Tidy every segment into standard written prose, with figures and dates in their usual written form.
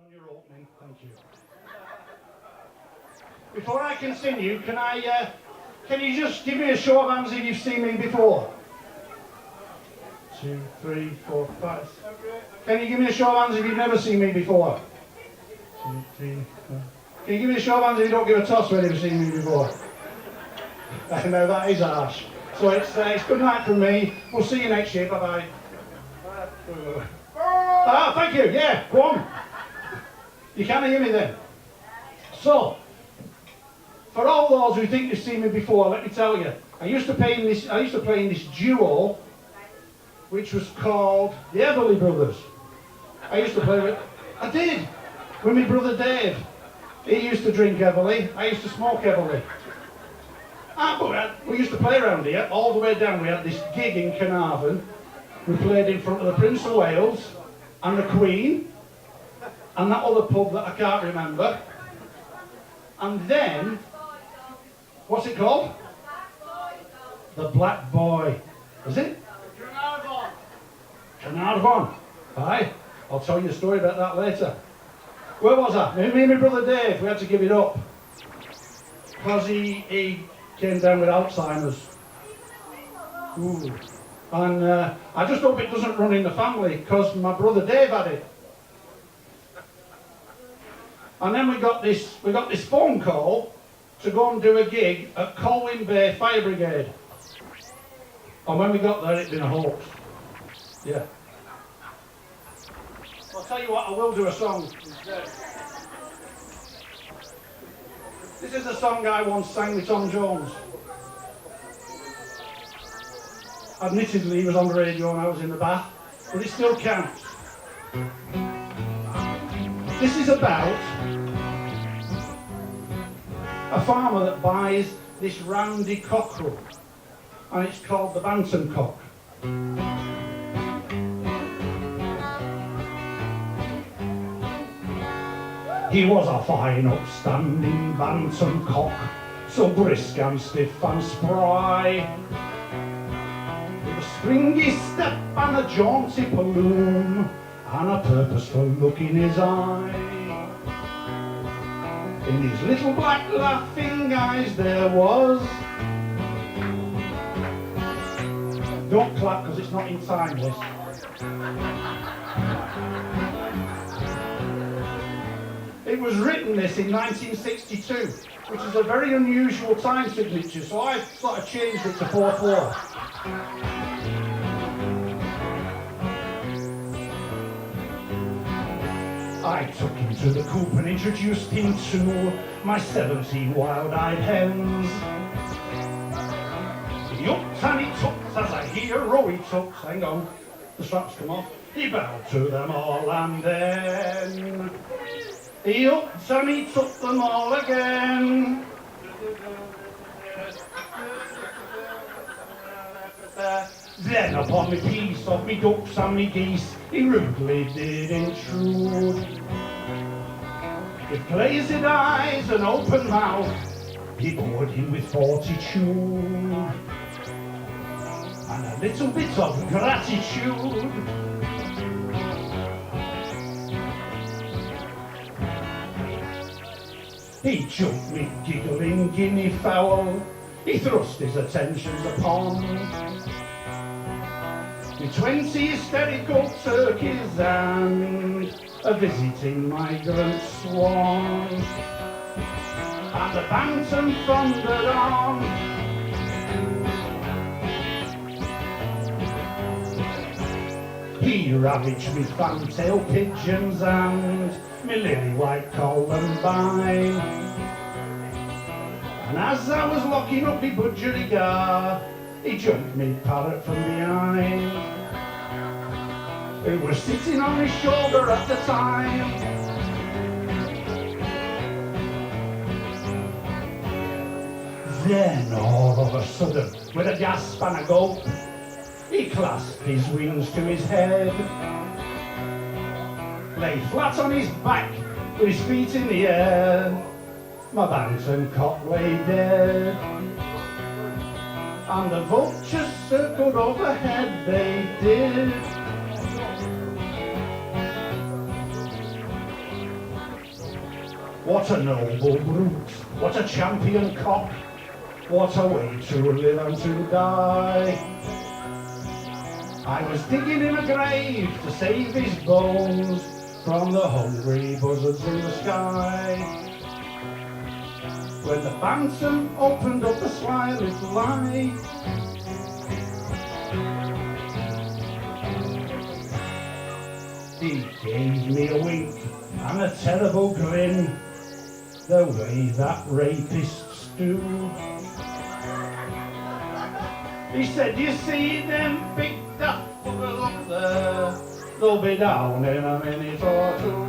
on your opening. Thank you. Before I continue, can you just give me a show of hands if you've seen me before? 2, 3, 4, 5. Can you give me a show of hands if you've never seen me before? 2, 3, 4. Can you give me a show of hands if you don't give a toss when you've seen me before? I know that is harsh. So it's good night from me. We'll see you next year. Bye bye. Ah, thank you. Yeah, go on. You can't hear me then. So, for all those who think you've seen me before, let me tell you, I used to play in this duo, which was called the Everly Brothers. I used to play with. I did with my brother Dave. He used to drink heavily. I used to smoke heavily. But we used to play around here all the way down. We had this gig in Carnarvon. We played in front of the Prince of Wales and the Queen and that other pub that I can't remember. And then, what's it called? The Black Boy. Is it? Carnarvon. Carnarvon. Aye. I'll tell you a story about that later. Where was I? Me and my brother Dave, we had to give it up. Because he came down with Alzheimer's. Ooh. And I just hope it doesn't run in the family, because my brother Dave had it. And then we got this phone call to go and do a gig at Colwyn Bay Fire Brigade. And when we got there, it'd been a hoax. Yeah. I'll tell you what, I will do a song instead. This is a song I once sang with Tom Jones. Admittedly, he was on the radio and I was in the bath, but it still counts. This is about a farmer that buys this randy cockerel, and it's called the Bantam cock. He was a fine upstanding bantam cock, so brisk and stiff and spry, with a springy step and a jaunty balloon, and a purposeful look in his eye. In his little black laughing eyes there was... Don't clap because it's not in time, this. It was written this in 1962, which is a very unusual time signature, so I sort of changed it to 4/4. I took him to the coop and introduced him to my 17 wild-eyed hens. He upped and he tucked as a hero he took. Hang on, the straps come off. He bowed to them all and then he upped and he took them all again. Then upon the piece of me ducks and me geese he rudely did intrude. With glazed eyes and open mouth he bored him with fortitude and a little bit of gratitude. He jumped me giggling guinea fowl, he thrust his attentions upon with 20 hysterical turkeys and a visiting migrant swan. And the bantam thundered on. He ravaged me fantail pigeons and me lily white columbine. And as I was locking up me budgerigar, he jumped me parrot from behind. It was sitting on his shoulder at the time. Then all of a sudden, with a gasp and a gulp, he clasped his wings to his head, lay flat on his back with his feet in the air. My bantam cock lay dead, and the vultures circled overhead, they did. What a noble brute, what a champion cock, what a way to live and to die. I was digging him a grave to save his bones from the hungry buzzards in the sky. When the phantom opened up a sly little eye, he gave me a wink and a terrible grin, the way that rapists do. He said, you see them big daffodils up there, they'll be down in a minute or two.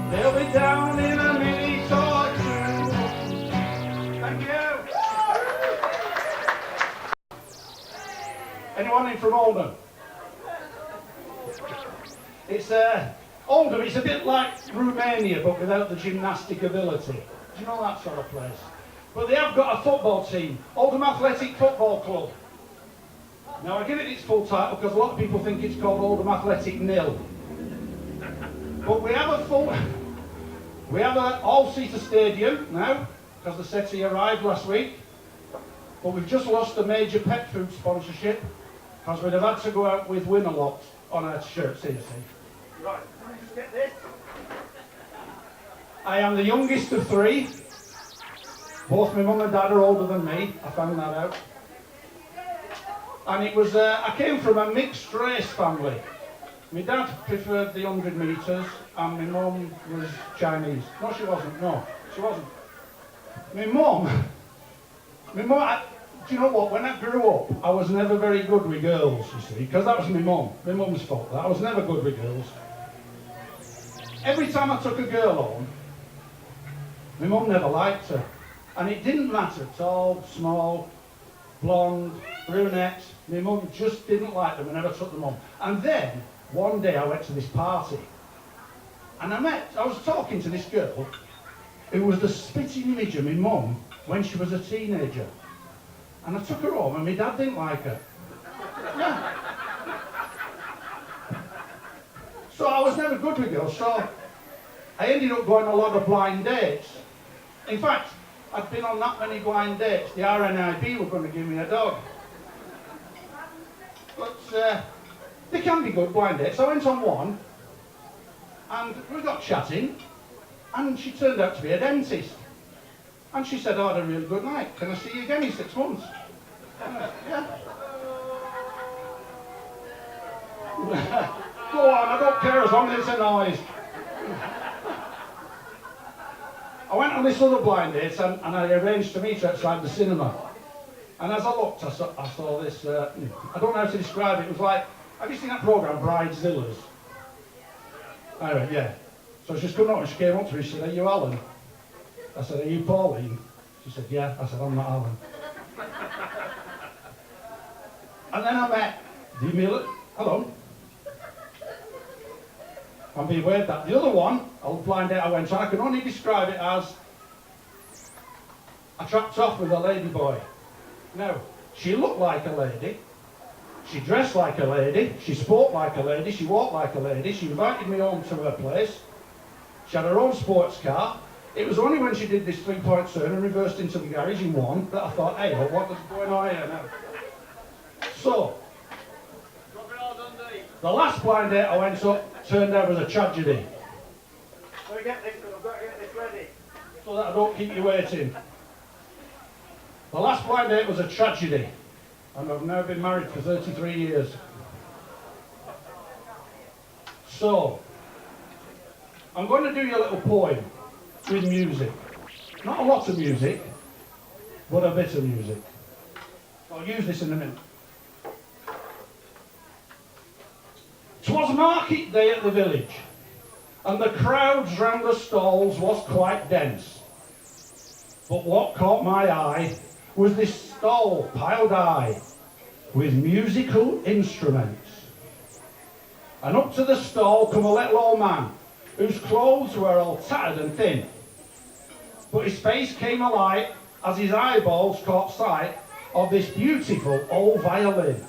They'll be down in a minute or two. Thank you. Anyone in from Oldham? It's Oldham, it's a bit like Romania, but without the gymnastic ability. Do you know that sort of place? But they have got a football team, Oldham Athletic Football Club. Now I give it its full title because a lot of people think it's called Oldham Athletic Nil. But we have an all-seater stadium now, because the settee arrived last week. But we've just lost a major pet food sponsorship, because we'd have had to go out with Win-A-Lot on our shirts here, see. Right, just get this. I am the youngest of three. Both my mum and dad are older than me. I found that out. And it was, I came from a mixed race family. My dad preferred the 100 metres and my mum was Chinese. No, she wasn't. No, she wasn't. My mum, do you know what? When I grew up, I was never very good with girls, you see, because that was my mum. My mum's fault. I was never good with girls. Every time I took a girl home, my mum never liked her. And it didn't matter, tall, small, blonde, brunette. My mum just didn't like them and never took them home. And then, one day I went to this party. And I was talking to this girl who was the spitting image of my mum when she was a teenager. And I took her home and my dad didn't like her. Yeah. So I was never good with girls, so I ended up going on a lot of blind dates. In fact, I'd been on that many blind dates, the RNIB were going to give me a dog. But they can be good blind dates. I went on one, and we got chatting, and she turned out to be a dentist. And she said, I had a really good night. Can I see you again in 6 months? Yeah. Go on, I don't care as long as it's a noise. I went on this other blind date and I arranged to meet her outside the cinema. And as I looked, I saw this, I don't know how to describe it. It was like, have you seen that programme, Bridezillas? Anyway, yeah. So she's come up and she came up to me, she said, are you Alan? I said, are you Pauline? She said, yeah. I said, I'm not Alan. And then I met, do you mean it? Hello. I'm being weird that. The other one, a blind date I went on, I can only describe it as I trapped off with a lady boy. Now, she looked like a lady, she dressed like a lady, she spoke like a lady, she walked like a lady, she invited me home to her place, she had her own sports car. It was only when she did this 3-point turn and reversed into the garage in one that I thought, hey, what is going on here now? So, the last blind date I went up turned out was a tragedy. Let me get this, I've got to get this ready, so that I don't keep you waiting. The last blind date was a tragedy, and I've now been married for 33 years. So, I'm going to do you a little poem with music. Not a lot of music, but a bit of music. I'll use this in a minute. 'Twas market day at the village, and the crowds round the stalls was quite dense. But what caught my eye was this stall piled high with musical instruments. And up to the stall come a little old man, whose clothes were all tattered and thin. But his face came alight as his eyeballs caught sight of this beautiful old violin.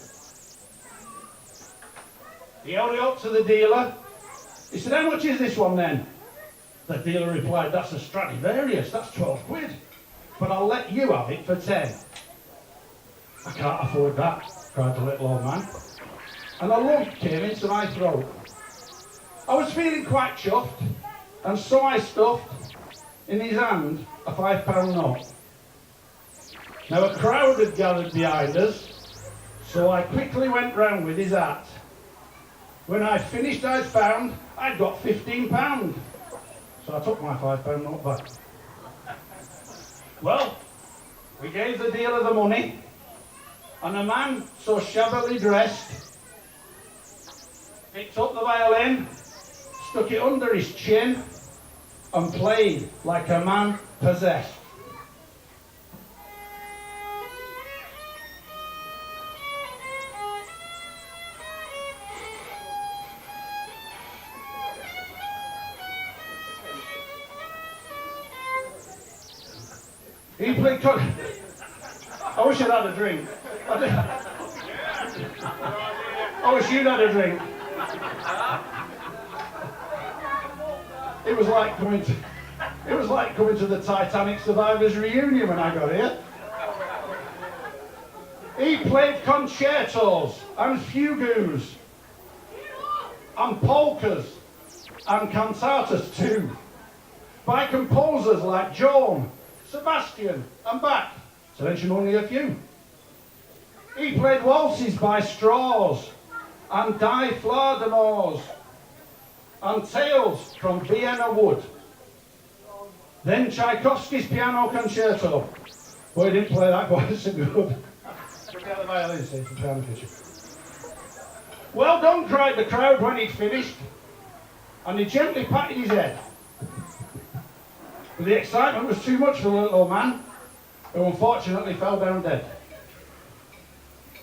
He held it up to the dealer. He said, how much is this one then? The dealer replied, that's a Stradivarius, that's 12 quid. But I'll let you have it for 10. I can't afford that, cried the little old man. And a lump came into my throat. I was feeling quite chuffed, and so I stuffed in his hand a £5 note. Now a crowd had gathered behind us, so I quickly went round with his hat. When I'd finished, I found I'd got £15. So I took my £5 note back. Well, we gave the dealer the money, and a man so shabbily dressed picked up the violin, stuck it under his chin, and played like a man possessed. He played. I wish I'd had a drink. I wish you'd had a drink. It was like coming to the Titanic survivors reunion when I got here. He played concertos and fugues and polkas and cantatas too, by composers like Joan, Sebastian and Bach, to mention only a few. He played waltzes by Strauss and Die Fledermaus and tales from Vienna Wood. Then Tchaikovsky's piano concerto. Boy, he didn't play that quite so good. Took out the violin, see, from piano kitchen. Well done, cried the crowd when he'd finished, and he gently patted his head. But the excitement was too much for the little old man, who unfortunately fell down dead.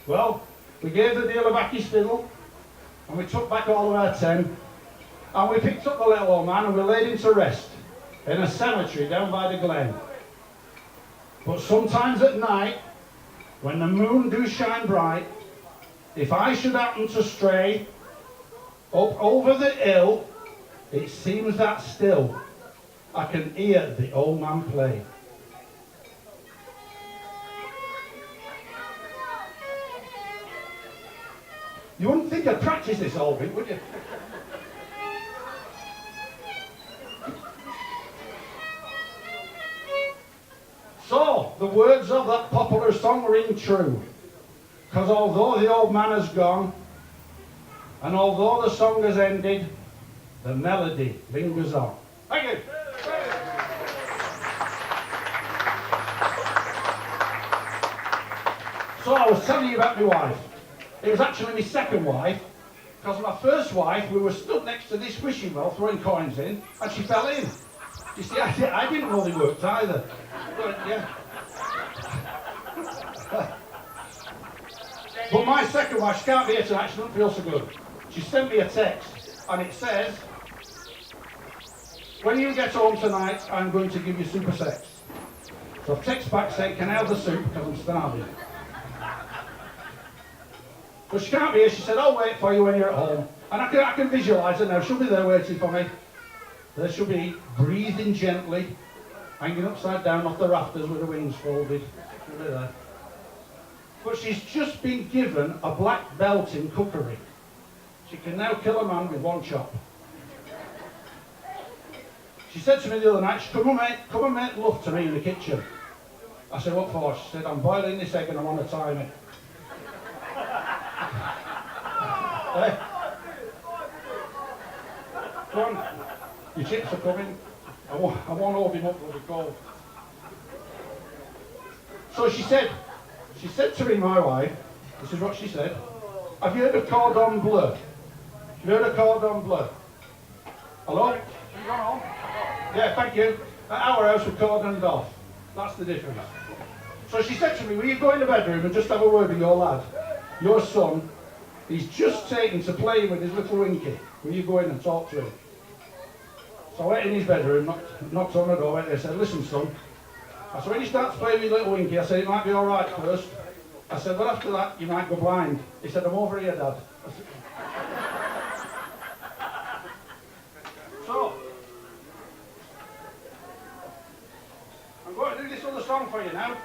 Well, we gave the dealer back his fiddle, and we took back all of our 10, and we picked up the little old man and we laid him to rest in a cemetery down by the glen. But sometimes at night, when the moon do shine bright, if I should happen to stray up over the hill, it seems that still I can hear the old man play. You wouldn't think I'd practice this all week, would you? So, the words of that popular song ring true, because although the old man has gone, and although the song has ended, the melody lingers on. Thank you. So I was telling you about my wife. It was actually my second wife, because my first wife, we were stood next to this wishing well throwing coins in, and she fell in. You see, I didn't know they worked either. But, yeah. But my second wife, she can't be here tonight, she doesn't feel so good. She sent me a text, and it says, when you get home tonight, I'm going to give you super sex. So I've texted back saying, can I have the soup, because I'm starving. But she can't be here. She said, I'll wait for you when you're at home. And I can visualise her now. She'll be there waiting for me. There she'll be, breathing gently, hanging upside down off the rafters with her wings folded. She'll be there. But she's just been given a black belt in cookery. She can now kill a man with one chop. She said to me the other night, come and make love to me in the kitchen. I said, what for? She said, I'm boiling this egg and I want to time it. Hey. Go on, your chips are coming. I won't hold him up, they'll be cold. So she said to me, my wife, this is what she said, have you heard of cordon bleu? Have you heard of cordon bleu? Hello? Have you gone home? Yeah, thank you. At our house, we're cordoned off. That's the difference. So she said to me, will you go in the bedroom and just have a word with your lad? Your son, he's just taken to playing with his little Winky. Will you go in and talk to him? So I went in his bedroom, knocked on the door, went there, I said, listen son. I said, when he starts playing with little Winky, I said, it might be alright first. I said, but after that, you might go blind. He said, I'm over here, Dad. So, song for you now.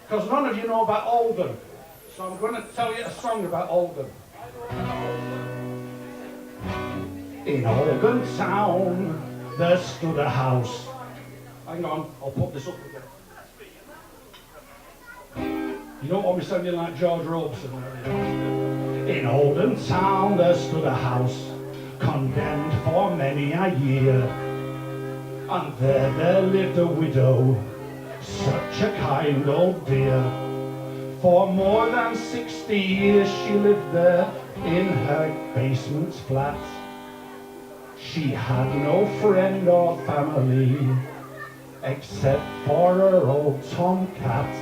Because none of you know about Oldham. So I'm going to tell you a song about Oldham. In Oldham town, there stood a house. Hang on, I'll put this up again. You don't want me sounding like George Robeson. In Oldham town, there stood a house, condemned for many a year. And there lived a widow, such a kind old dear. For more than 60 years she lived there in her basement flat. She had no friend or family except for her old tomcat.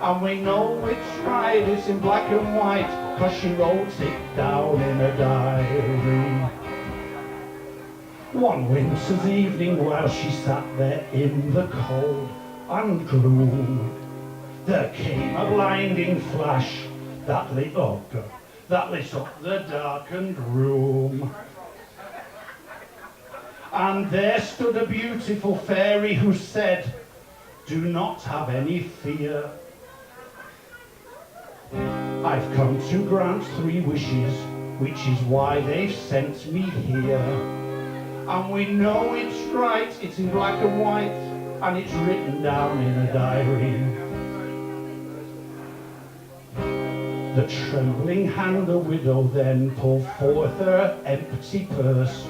And we know it's right, it's in black and white, 'cause she wrote it down in a diary. One winter's evening while she sat there in the cold and gloom, there came a blinding flash that lit up the darkened room. And there stood a beautiful fairy who said, "Do not have any fear. I've come to grant 3 wishes, which is why they've sent me here. And we know it's right, it's in black and white, and it's written down in a diary." The trembling hand the widow then pulled forth her empty purse.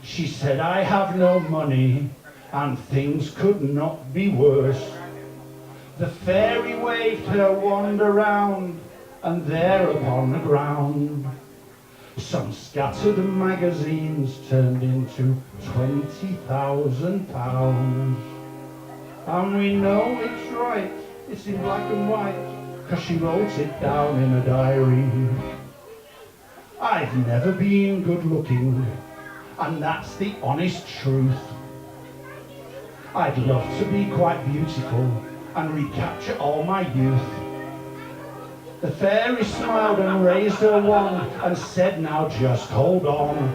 She said, "I have no money, and things could not be worse." The fairy waved her wand around, and there upon the ground, some scattered magazines turned into £20,000. And we know it's right, it's in black and white, 'cause she wrote it down in a diary. I've never been good looking, and that's the honest truth. I'd love to be quite beautiful and recapture all my youth. The fairy smiled and raised her wand and said, "Now just hold on."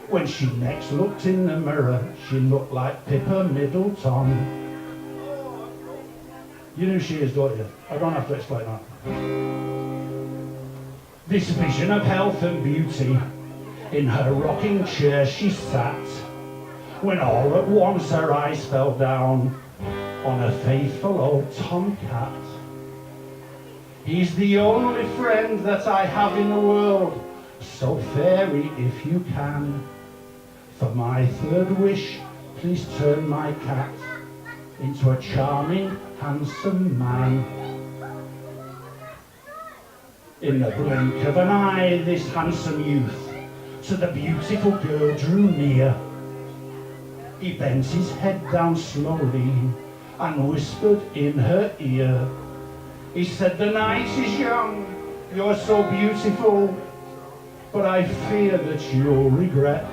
When she next looked in the mirror, she looked like Pippa Middleton. You know who she is, don't you? I don't have to explain that. This vision of health and beauty, in her rocking chair she sat, when all at once her eyes fell down on a faithful old tomcat. He's the only friend that I have in the world, so fairy, if you can, for my 3rd wish, please turn my cat into a charming, handsome man. In the blink of an eye, this handsome youth to the beautiful girl drew near. He bent his head down slowly and whispered in her ear. He said, "The night is young, you're so beautiful, but I fear that you'll regret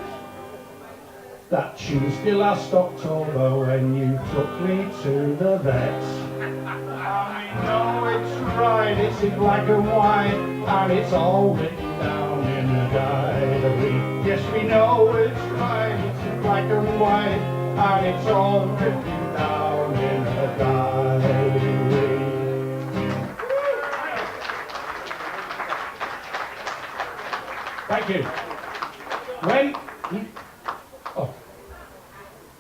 that Tuesday last October when you took me to the vet." I know it's right, it's in black and white, and it's all written down in a diary. Yes, we know it's right, it's in black and white, and it's all written down in a diary. Thank you.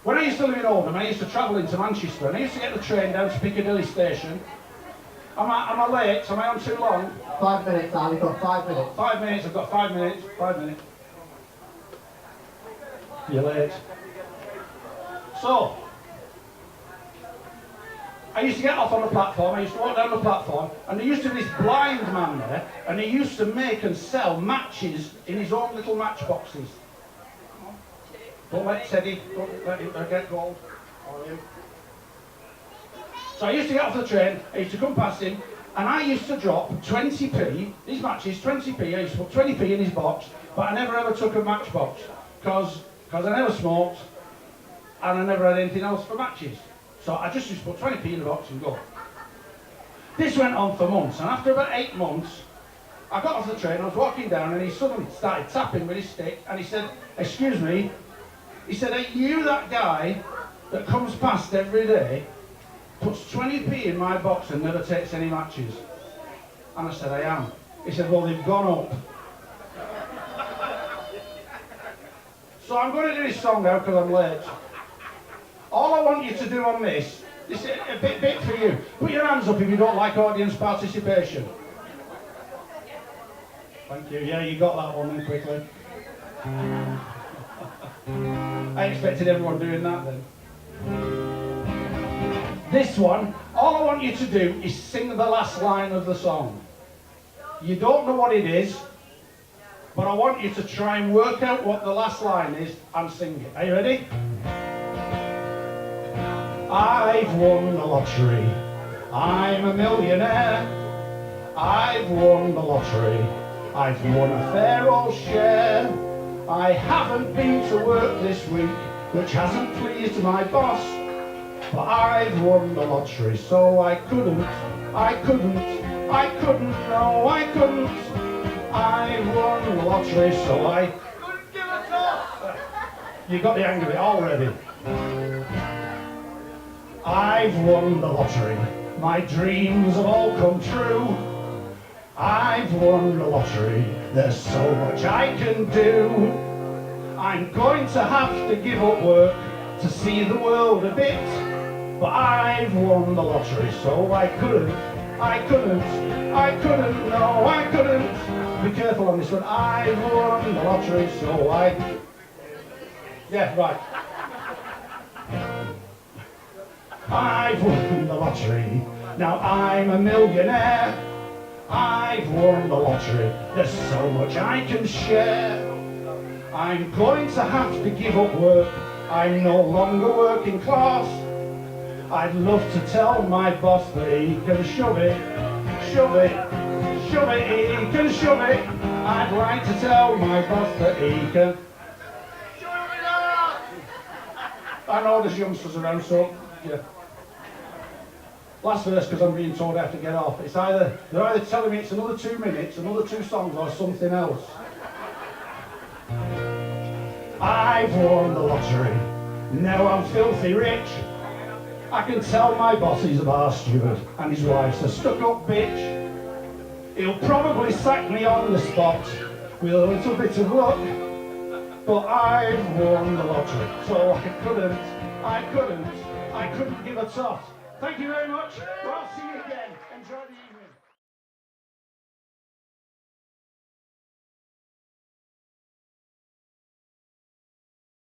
When I used to live in Oldham, I used to travel into Manchester, and I used to get the train down to Piccadilly Station. Am I late? Am I on too long? 5 minutes, Ali, you've got 5 minutes. 5 minutes, I've got 5 minutes. 5 minutes. You're late. So, I used to get off on the platform, I used to walk down the platform, and there used to be this blind man there, and he used to make and sell matches in his own little matchboxes. Don't let Teddy, don't let him get gold. Or you. So I used to get off the train, I used to come past him, and I used to drop 20p, these matches, 20p, I used to put 20p in his box, but I never ever took a matchbox, because I never smoked, and I never had anything else for matches. So I just used to put 20p in the box and go. This went on for months, and after about 8 months, I got off the train, I was walking down, and he suddenly started tapping with his stick, and he said, "Excuse me," he said, "Are you that guy that comes past every day, puts 20p in my box and never takes any matches? And I said, I am. He said, well, they've gone up. So I'm going to do this song now because I'm late. All I want you to do on this is a bit for you. Put your hands up if you don't like audience participation. Thank you. Yeah, you got that one then quickly. I expected everyone doing that then. This one, all I want you to do is sing the last line of the song. You don't know what it is, but I want you to try and work out what the last line is and sing it. Are you ready? I've won the lottery. I'm a millionaire. I've won the lottery. I've won a fair old share. I haven't been to work this week, which hasn't pleased my boss. But I've won the lottery, so I couldn't, no, I couldn't. I won the lottery, so I couldn't give a toss. You got the hang of it already. I've won the lottery. My dreams have all come true. I've won the lottery. There's so much I can do. I'm going to have to give up work to see the world a bit. But I've won the lottery, so I couldn't, no, I couldn't. Be careful on this one. I've won the lottery, so I... Yeah, right. I've won the lottery. Now I'm a millionaire. I've won the lottery. There's so much I can share. I'm going to have to give up work. I'm no longer working class. I'd love to tell my boss that he can shove it, he can shove it. I'd like to tell my boss that he can shove it up. I know there's youngsters around, so yeah. Last verse, because I'm being told I have to get off. They're either telling me it's another 2 minutes, another 2 songs, or something else. I've won the lottery. Now I'm filthy rich. I can tell my boss he's a bar steward and his wife's a stuck-up bitch. He'll probably sack me on the spot with a little bit of luck. But I've won the lottery, so I couldn't give a toss. Thank you very much.